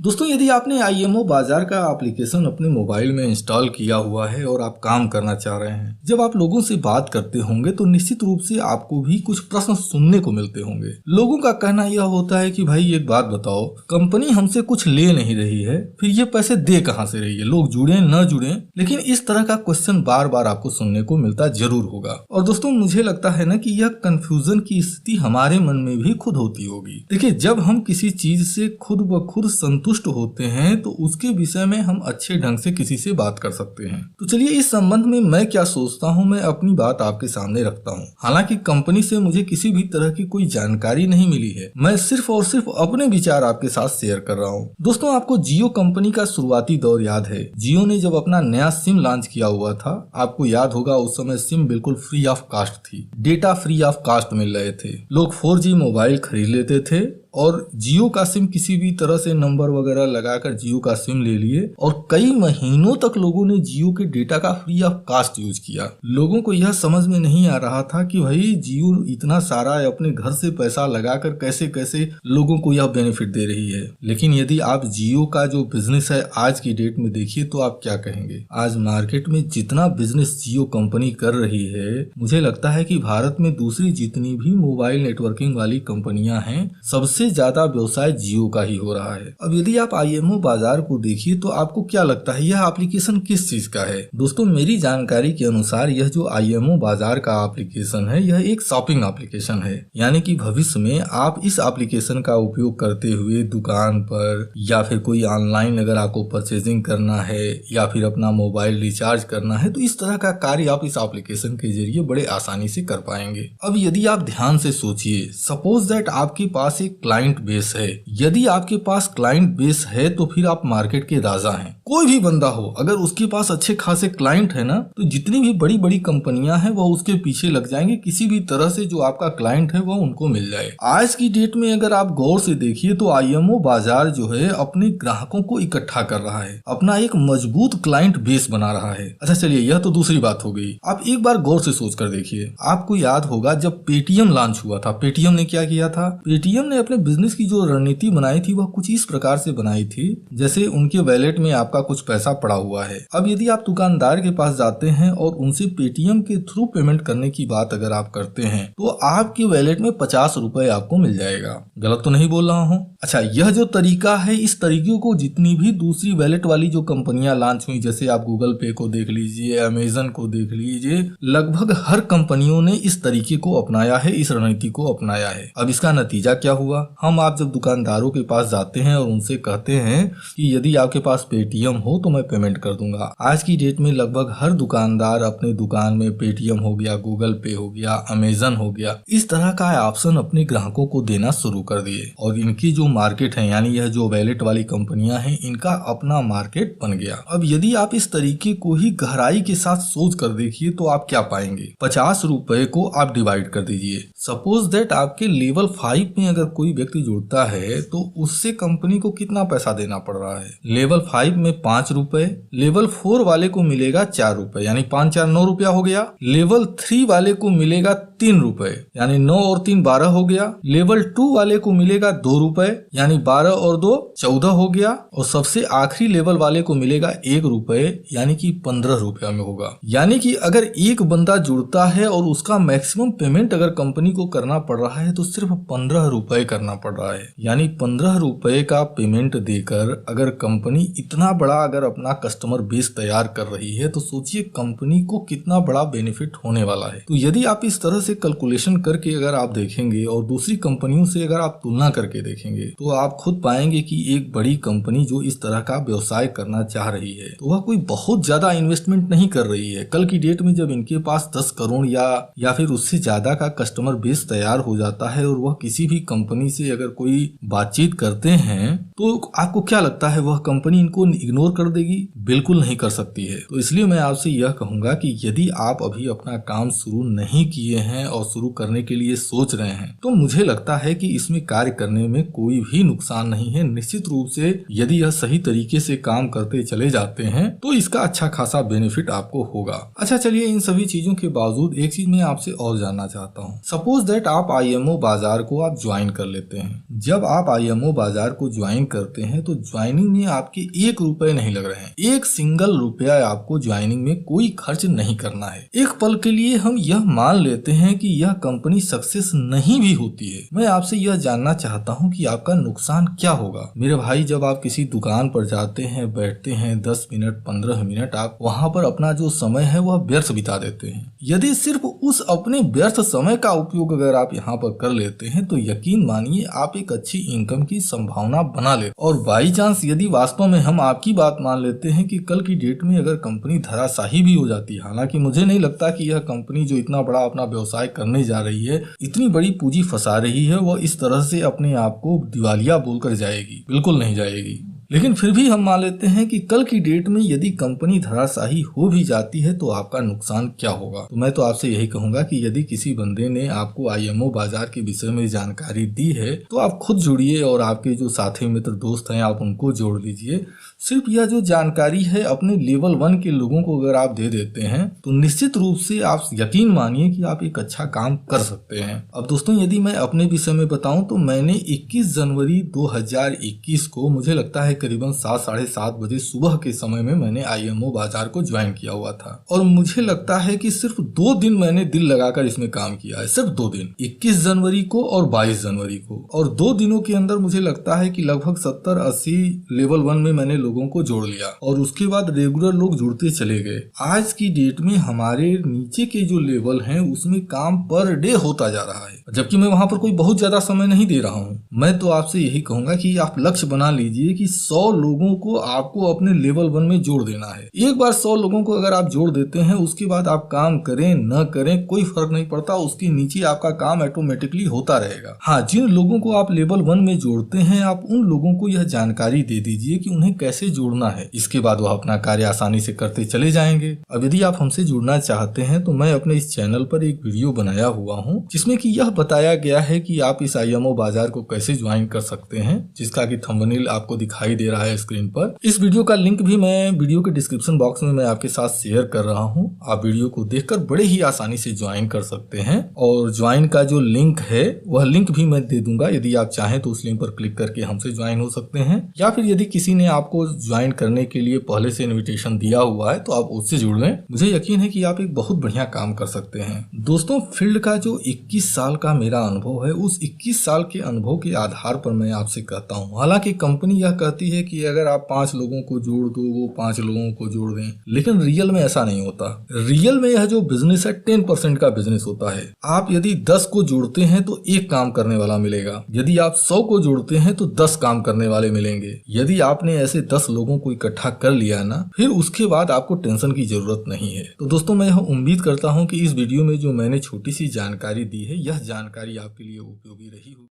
दोस्तों, यदि आपने आईएमओ बाजार का एप्लीकेशन अपने मोबाइल में इंस्टॉल किया हुआ है और आप काम करना चाह रहे हैं, जब आप लोगों से बात करते होंगे तो निश्चित रूप से आपको भी कुछ प्रश्न सुनने को मिलते होंगे। लोगों का कहना यह होता है कि भाई एक बात बताओ, कंपनी हमसे कुछ ले नहीं रही है, फिर ये पैसे दे कहां से रही है, लोग जुड़े न जुड़े। लेकिन इस तरह का क्वेश्चन बार बार आपको सुनने को मिलता जरूर होगा। और दोस्तों, मुझे लगता है ना कि यह कंफ्यूजन की स्थिति हमारे मन में भी खुद होती होगी। देखिए, जब हम किसी चीज से खुद ब खुद संतुष्ट होते हैं तो उसके विषय में हम अच्छे ढंग से किसी से बात कर सकते हैं। तो चलिए, इस संबंध में मैं क्या सोचता हूं, मैं अपनी बात आपके सामने रखता हूं। हालांकि कंपनी से मुझे किसी भी तरह की कोई जानकारी नहीं मिली है, मैं सिर्फ और सिर्फ अपने विचार आपके साथ शेयर कर रहा हूं। दोस्तों, आपको जियो कंपनी का शुरुआती दौर याद है। जियो ने जब अपना नया सिम लॉन्च किया हुआ था, आपको याद होगा उस समय सिम बिल्कुल फ्री ऑफ कॉस्ट थी, डेटा फ्री ऑफ कॉस्ट मिल रहे थे, लोग 4G मोबाइल खरीद लेते थे और जियो का सिम किसी भी तरह से नंबर वगैरह लगाकर जियो का सिम ले लिए और कई महीनों तक लोगों ने जियो के डेटा का फ्री ऑफ कॉस्ट यूज किया। लोगों को यह समझ में नहीं आ रहा था कि भाई जियो इतना सारा अपने घर से पैसा लगाकर कैसे कैसे लोगों को यह बेनिफिट दे रही है। लेकिन यदि आप जियो का जो बिजनेस है आज की डेट में देखिए तो आप क्या कहेंगे। आज मार्केट में जितना बिजनेस जियो कंपनी कर रही है, मुझे लगता है कि भारत में दूसरी जितनी भी मोबाइल नेटवर्किंग वाली कंपनियां हैं, सबसे ज्यादा व्यवसाय जियो का ही हो रहा है। अब यदि आप आईएमओ बाजार को देखिए तो आपको क्या लगता है यह एप्लीकेशन किस चीज का है। दोस्तों, मेरी जानकारी के अनुसार यह जो आईएमओ बाजार का एप्लीकेशन है, यह एक शॉपिंग एप्लीकेशन है। यानी कि भविष्य में आप इस एप्लीकेशन का उपयोग करते हुए दुकान पर या फिर कोई ऑनलाइन अगर आपको परचेजिंग करना है या फिर अपना मोबाइल रिचार्ज करना है, तो इस तरह का कार्य आप इस एप्लीकेशन के जरिए बड़े आसानी से कर पाएंगे। अब यदि आप ध्यान से सोचिए, सपोज दैट आपके पास एक क्लाइंट बेस है। यदि आपके पास क्लाइंट बेस है तो फिर आप मार्केट के राजा हैं। कोई भी बंदा हो, अगर उसके पास अच्छे खासे क्लाइंट है ना, तो जितनी भी बड़ी बड़ी कंपनियां हैं वह उसके पीछे लग जाएंगे। किसी भी तरह से जो आपका क्लाइंट है वह उनको मिल जाए। आज की डेट में अगर आप गौर से देखिए तो आईएमओ बाजार जो है अपने ग्राहकों को इकट्ठा कर रहा है, अपना एक मजबूत क्लाइंट बेस बना रहा है। अच्छा चलिए, यह तो दूसरी बात हो गई। आप एक बार गौर से सोच कर देखिए, आपको याद होगा जब पेटीएम लॉन्च हुआ था, पेटीएम ने क्या किया था। पेटीएम ने अपने बिजनेस की जो रणनीति बनाई थी वह कुछ इस प्रकार से बनाई थी, जैसे उनके वैलेट में आपका कुछ पैसा पड़ा हुआ है। अब यदि आप दुकानदार के पास जाते हैं और उनसे पेटीएम के थ्रू पेमेंट करने की बात अगर आप करते हैं तो आपके वैलेट में 50 रुपए आपको मिल जाएगा। गलत तो नहीं बोल रहा हूँ। अच्छा, यह जो तरीका है, इस तरीके को जितनी भी दूसरी वैलेट वाली जो कंपनियां लॉन्च हुई, जैसे आप गूगल पे को देख लीजिए, अमेजन को देख लीजिए, लगभग हर कंपनियों ने इस तरीके को अपनाया है, इस रणनीति को अपनाया है। अब इसका नतीजा क्या हुआ। आप जब दुकानदारों के पास जाते हैं और उनसे कहते हैं कि यदि आपके पास पेटीएम हो तो मैं पेमेंट कर दूंगा। आज की डेट में लगभग हर दुकानदार अपने दुकान में पेटीएम हो गया, गूगल पे हो गया, अमेजन हो गया, इस तरह का ऑप्शन अपने ग्राहकों को देना शुरू कर दिए। और इनकी जो मार्केट है, यानी यह जो वैलेट वाली कंपनियां हैं, इनका अपना मार्केट बन गया। अब यदि आप इस तरीके को ही गहराई के साथ सोच कर देखिए तो आप क्या पाएंगे। 50 रुपए को आप डिवाइड कर दीजिए। सपोज दैट आपके लेवल 5 में अगर कोई व्यक्ति जुड़ता है तो उससे कंपनी को कितना पैसा देना पड़ रहा है। लेवल 5 में 5 रुपए, लेवल 4 वाले को मिलेगा 4 रुपए, यानी 5 4 9 रुपया हो गया। लेवल 3 वाले को मिलेगा 3 रुपए, यानी 9 और 3 12 हो गया। लेवल 2 वाले को मिलेगा 2 रुपए, यानी 12 और 2 14 हो गया। और सबसे आखिरी लेवल वाले को मिलेगा 1 रुपए, यानी कि 15 रुपया में होगा। यानी कि अगर एक बंदा जुड़ता है और उसका मैक्सिमम पेमेंट अगर कंपनी को करना पड़ रहा है तो सिर्फ 15 रुपए करना पड़ रहा है। यानी 15 रुपए का पेमेंट देकर अगर कंपनी इतना बड़ा अगर अपना कस्टमर बेस तैयार कर रही है तो सोचिए कंपनी को कितना बड़ा बेनिफिट होने वाला है। तो यदि आप इस तरह से कैलकुलेशन करके अगर आप देखेंगे और दूसरी कंपनियों से अगर आप तुलना करके देखेंगे तो आप खुद पाएंगे कि एक बड़ी कंपनी जो इस तरह का व्यवसाय करना चाह रही है तो वह कोई बहुत ज्यादा इन्वेस्टमेंट नहीं कर रही है। कल की डेट में जब इनके पास 10 करोड़ या फिर उससे ज्यादा का कस्टमर बेस तैयार हो जाता है और वह किसी भी कंपनी से अगर कोई बातचीत करते हैं तो आपको क्या लगता है वह कंपनी इनको इग्नोर कर देगी? बिल्कुल नहीं कर सकती है। तो इसलिए मैं आपसे यह कहूंगा कि यदि आप अभी अपना काम शुरू नहीं किए हैं और शुरू करने के लिए सोच रहे हैं तो मुझे लगता है कि इसमें कार्य करने में कोई भी नुकसान नहीं है। निश्चित रूप से यदि यह सही तरीके से काम करते चले जाते हैं तो इसका अच्छा खासा बेनिफिट आपको होगा। अच्छा चलिए, इन सभी चीजों के बावजूद एक चीज मैं आपसे और जानना चाहता हूँ। सपोज दैट आप आईएमओ बाजार को आप ज्वाइन कर लेते लेते हैं। जब आप IMO बाजार को ज्वाइन करते हैं तो ज्वाइनिंग में आपके 1 रुपए नहीं लग रहे हैं। 1 सिंगल रुपया आपको ज्वाइनिंग में कोई खर्च नहीं करना है। एक पल के लिए हम यह मान लेते हैं कि यह कंपनी सक्सेस नहीं भी होती है। मैं आपसे यह जानना चाहता हूं कि आपका नुकसान क्या होगा। मेरे भाई, जब आप किसी दुकान पर जाते हैं, बैठते हैं, 10 मिनट 15 मिनट आप वहां पर अपना जो समय है वह व्यर्थ बिता देते हैं। यदि सिर्फ उस अपने व्यर्थ समय का उपयोग अगर आप यहाँ पर कर लेते हैं तो यकीन मानिए आप एक अच्छी इनकम की संभावना बना लेते। और बाई चांस यदि वास्तव में हम आपकी बात मान लेते हैं कि कल की डेट में अगर कंपनी धराशाही भी हो जाती है, हालांकि मुझे नहीं लगता कि यह कंपनी जो इतना बड़ा अपना व्यवसाय करने जा रही है, इतनी बड़ी पूंजी फंसा रही है, वह इस तरह से अपने आप को दिवालिया बोलकर जाएगी, बिल्कुल नहीं जाएगी। लेकिन फिर भी हम मान लेते हैं कि कल की डेट में यदि कंपनी धराशाही हो भी जाती है तो आपका नुकसान क्या होगा। तो मैं तो आपसे यही कहूंगा कि यदि किसी बंदे ने आपको IMO बाजार के विषय में जानकारी दी है तो आप खुद जुड़िए और आपके जो साथी मित्र दोस्त हैं आप उनको जोड़ लीजिए। सिर्फ यह जो जानकारी है अपने लेवल 1 के लोगों को अगर आप दे देते हैं तो निश्चित रूप से आप यकीन मानिए कि आप एक अच्छा काम कर सकते हैं। अब दोस्तों, यदि मैं अपने विषय में बताऊं तो मैंने 21 जनवरी 2021 को, मुझे लगता है करीबन 7 साढ़े 7 बजे सुबह के समय में मैंने IMO बाजार को ज्वाइन किया हुआ था। और मुझे लगता है कि सिर्फ 2 दिन मैंने दिल लगाकर इसमें काम किया है, सिर्फ 2 दिन, 21 जनवरी को और 22 जनवरी को। और 2 दिनों के अंदर मुझे लगता है कि लगभग 70-80 लेवल 1 में मैंने लोगों को जोड़ लिया और उसके बाद रेगुलर लोग जुड़ते चले गए। आज की डेट में हमारे नीचे के जो लेवल हैं उसमें काम पर डे होता जा रहा है, जबकि मैं वहां पर कोई बहुत ज्यादा समय नहीं दे रहा हूं। मैं तो आपसे यही कहूंगा कि आप लक्ष्य बना लीजिए कि 100 लोगों को आपको अपने लेवल 1 में जोड़ देना है। एक बार 100 लोगों को अगर आप जोड़ देते हैं उसके बाद आप काम करें न करें कोई फर्क नहीं पड़ता, उसके नीचे आपका काम ऑटोमेटिकली होता रहेगा। हाँ, जिन लोगों को आप लेवल 1 में जोड़ते हैं आप उन लोगों को यह जानकारी दे दीजिए कि उन्हें कैसे जोड़ना है। इसके बाद वह अपना कार्य आसानी से करते चले जाएंगे। अब यदि आप हमसे जुड़ना चाहते हैं तो मैं अपने इस चैनल पर एक वीडियो बनाया हुआ हूँ जिसमें कि यह बताया गया है कि आप इस IMO बाजार को कैसे ज्वाइन कर सकते हैं, जिसका कि थंबनेल आपको दिखाई दे रहा है स्क्रीन पर। इस वीडियो का लिंक भी मैं वीडियो के डिस्क्रिप्शन बॉक्स में मैं आपके साथ शेयर कर रहा हूं। आप वीडियो को देखकर बड़े ही आसानी से ज्वाइन कर सकते हैं और ज्वाइन का जो लिंक है वह लिंक भी मैं दे दूंगा। यदि आप चाहें तो उस लिंक पर क्लिक करके हमसे ज्वाइन हो सकते हैं, या फिर यदि किसी ने आपको ज्वाइन करने के लिए पहले से इन्विटेशन दिया हुआ है तो आप उससे जुड़ लें। मुझे यकीन है कि आप एक बहुत बढ़िया काम कर सकते हैं। दोस्तों, फील्ड का जो 21 साल का मेरा अनुभव है, उस 21 साल के अनुभव के आधार पर मैं आपसे कहता हूँ, हालांकि कंपनी यह कहती है कि अगर आप 5 लोगों को जोड़ दो वो 5 लोगों को जोड़ दें, लेकिन रियल में ऐसा नहीं होता। रियल में यह जो बिजनेस है 10% का बिजनेस होता है। आप यदि 10 को जोड़ते हैं तो 1 काम करने वाला मिलेगा, यदि आप 100 को जोड़ते हैं तो 10 काम करने वाले मिलेंगे। यदि आपने ऐसे 10 लोगों को इकट्ठा कर लिया ना, फिर उसके बाद आपको टेंशन की जरूरत नहीं है। तो दोस्तों, मैं यह उम्मीद करता हूँ कि इस वीडियो में जो मैंने छोटी सी जानकारी दी है यह जानकारी आपके लिए उपयोगी रही हो।